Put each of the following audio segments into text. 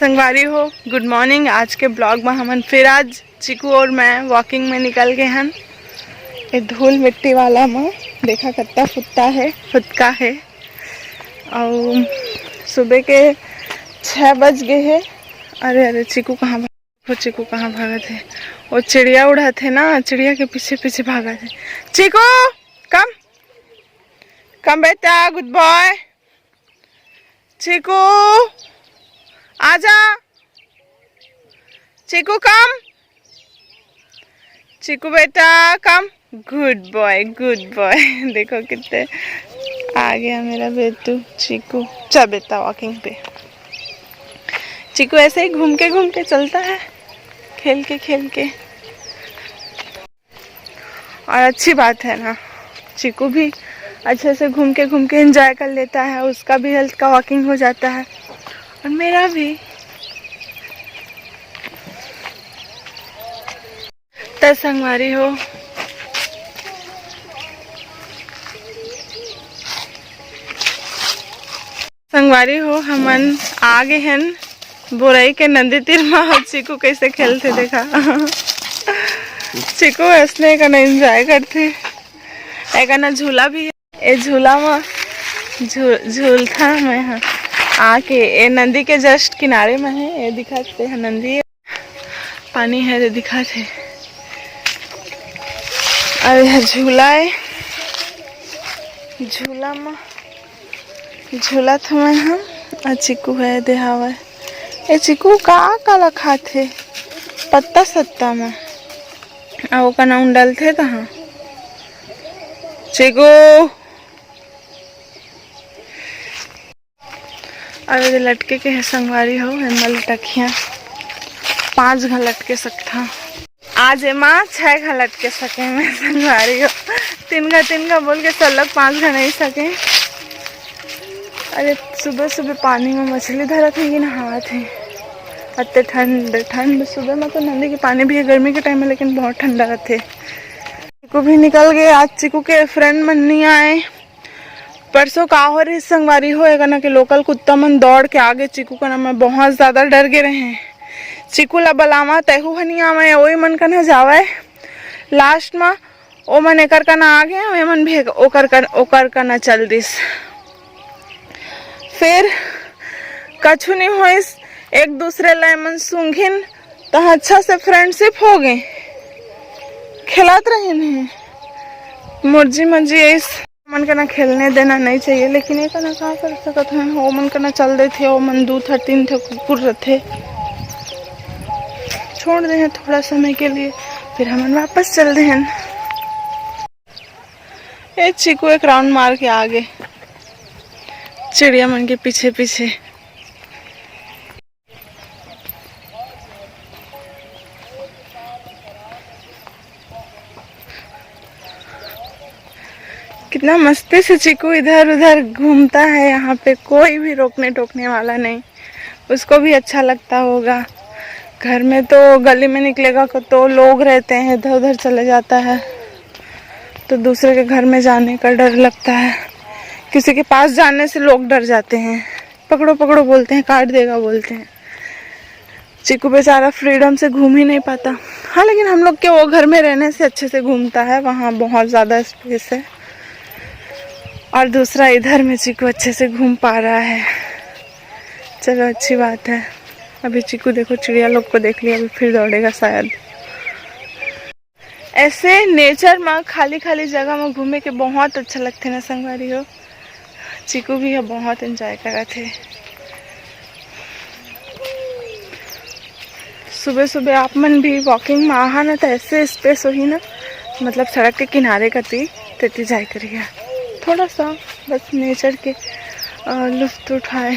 संगवारी हो, good morning. आज के ब्लॉग में हमन फिर आज चिकू और मैं वॉकिंग में निकल गए हैं। ये धूल मिट्टी वाला में देखा कत्ता फुटका है और सुबह के 6 बज गए हैं। अरे अरे चिकू कहाँ भागा थे? वो चिड़िया उड़ा थे ना, चिड़िया के पीछे पीछे भागा थे। चिकू कम कम बेटा, गुड बॉय। चिकू आजा, चिकू कम, चिकू बेटा कम, गुड बॉय गुड बॉय। देखो कितने आ गया मेरा बेटू चिकू। चल बेटा वॉकिंग पे। चिकू ऐसे ही घूम के चलता है, खेल के। और अच्छी बात है ना, चिकू भी अच्छे से घूम के एंजॉय कर लेता है। उसका भी हेल्थ का वॉकिंग हो जाता है और मेरा भी। तो संगवारी हो हमन आगे हैं बोरई के नदी तीर में। और चिकू कैसे खेलते देखा। चिकू ऐसने का एंजॉय करते। एक ना झूला भी है, ये झूला में झूलता मैं हाँ आके। ये नदी के जस्ट किनारे में है, ये दिखाते हैं नदी पानी है, ये दिखाते। अरे झूला है, झूला में झूला था मैं हाँ। और चिकू है देहावा। ये चिकू का खाते पत्ता सत्ता में वो का नाम डालते कहाँ। चिकू अरे लटके के है संगवारी हो। हेमल लटकिया 5 घा लटके सकता। आज माँ 6 घा लटके सके मैं संगवारी हो। 3 घा बोल के सब 5 घा नहीं सके। अरे सुबह पानी में मछली धरा थे कि नहा थे। अत्ते ठंड सुबह में तो नदी के पानी भी है गर्मी के टाइम में, लेकिन बहुत ठंडा रहते। चिकू भी निकल गए। आज चिकू के फ्रेंड मन नहीं आए। परसों का हो रही संगवारी होएगा ना कि लोकल कुत्ता मन दौड़ के आगे चिकू का ना मैं बहुत ज्यादा डर गए रहे। चिकू ला बलामा तहु हनी आवे, वही मन का ना जावे। लास्ट में ओ मन एकर का ना आ गया, वे मन भी ओकर का ना चल दिस। फिर कछु नहीं होइस, एक दूसरे ला मन सूंघिन तो अच्छा से फ्रेंडशिप हो गए, खिलात रहे हैं। मुर्जी इस मन का ना खेलने देना नहीं चाहिए, लेकिन एक ना कहा कर सकते हैं। वो मन का ना चल दे थे, वो मन 2 था 3 थे कुकुर रहते। छोड़ दे हैं थोड़ा समय के लिए, फिर हम वापस चल दे हैं। ये चिकू एक राउंड मार के आगे चिड़िया मन के पीछे कितना मस्ती से चिकू इधर उधर घूमता है। यहाँ पे कोई भी रोकने टोकने वाला नहीं। उसको भी अच्छा लगता होगा। घर में तो गली में निकलेगा तो लोग रहते हैं, इधर उधर चले जाता है तो दूसरे के घर में जाने का डर लगता है। किसी के पास जाने से लोग डर जाते हैं, पकड़ो बोलते हैं, काट देगा बोलते हैं। चिकू बेचारा फ्रीडम से घूम ही नहीं पाता। हाँ लेकिन हम लोग के वो घर में रहने से अच्छे से घूमता है, वहाँ बहुत ज़्यादा स्पेस है। और दूसरा इधर में चिकू अच्छे से घूम पा रहा है। चलो अच्छी बात है। अभी चिकू देखो चिड़िया लोग को देख लिया, अभी फिर दौड़ेगा शायद। ऐसे नेचर में खाली जगह में घूमे के बहुत अच्छा लगते ना संगवारी हो। चिकू भी बहुत एंजॉय करा थे। सुबह आप मन भी वॉकिंग में आहा ना तो ऐसे स्पेस हो ही ना, मतलब सड़क के किनारे कती तेती जाए करिए, थोड़ा सा बस नेचर के लुत्फ उठाए।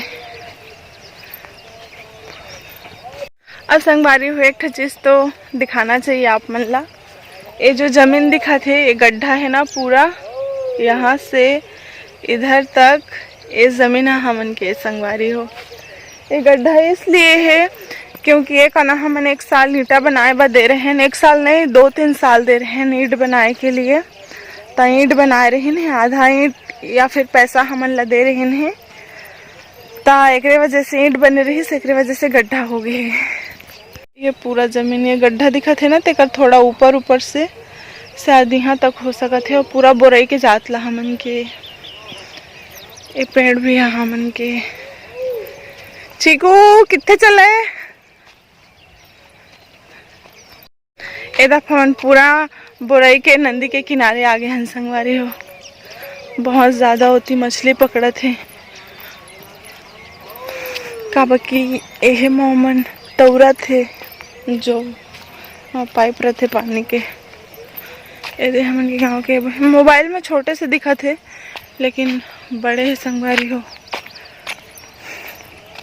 अब संगवारी हो एक चीज़ तो दिखाना चाहिए आप मन ला। ये जो जमीन दिखा थे, ये गड्ढा है ना पूरा, यहाँ से इधर तक ये जमीन है हमन के संगवारी हो। ये गड्ढा इसलिए है क्योंकि एक ना हमन 1 साल ईंटा बनाए बा दे रहे हैं। 1 साल नहीं 2-3 साल दे रहे हैं ईंट बनाए के लिए। तो ईंट बनाए रहे हैं, आधा ईंट या फिर पैसा हमन ला दे रहे हैं। ता एकरे वजह से ईंट बने रही, एकरे वजह से गड्ढा हो गए। ये पूरा जमीन ये गड्ढा दिखा थे ना, तेकर थोड़ा ऊपर ऊपर से शायद यहाँ तक हो सका थे। और पूरा बोरई के जात ला हमन के, ये पेड़ भी है हमन के। चीकू कितने चले? ए दफा हमन पूरा बोरई के नदी के किनारे आगे हन संगवारी हो। बहुत ज्यादा होती मछली पकड़ा थे का बाकी एहे मोमन टौरा थे जो पाइप रहते पानी के। ये हमन के गाँव के मोबाइल में छोटे से दिखा थे, लेकिन बड़े ही संगवारी हो।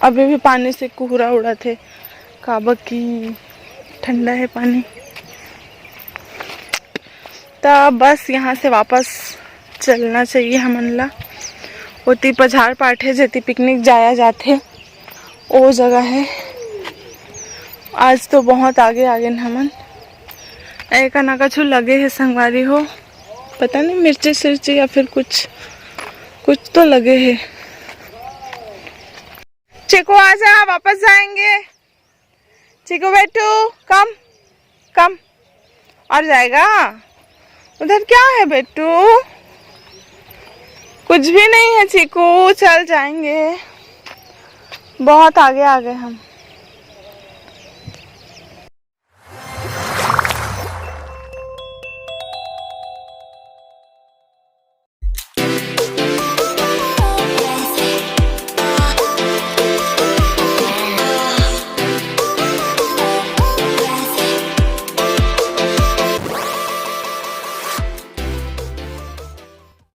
अभी भी पानी से कोहरा उड़ा थे का बाकी ठंडा है पानी। तब बस यहाँ से वापस चलना चाहिए हमन ला। ओती पझाड़ पाठे जेती पिकनिक जाया जाते वो जगह है। आज तो बहुत आगे आगे न हमन एक ना कछु लगे है संगवारी हो, पता नहीं मिर्ची सिर्ची या फिर कुछ तो लगे है। चिको आजा, वापस जाएंगे। चिको बेटू कम कम और जाएगा। उधर क्या है बेटू? कुछ भी नहीं है चीकू, चल जाएंगे। बहुत आगे आ गए हम।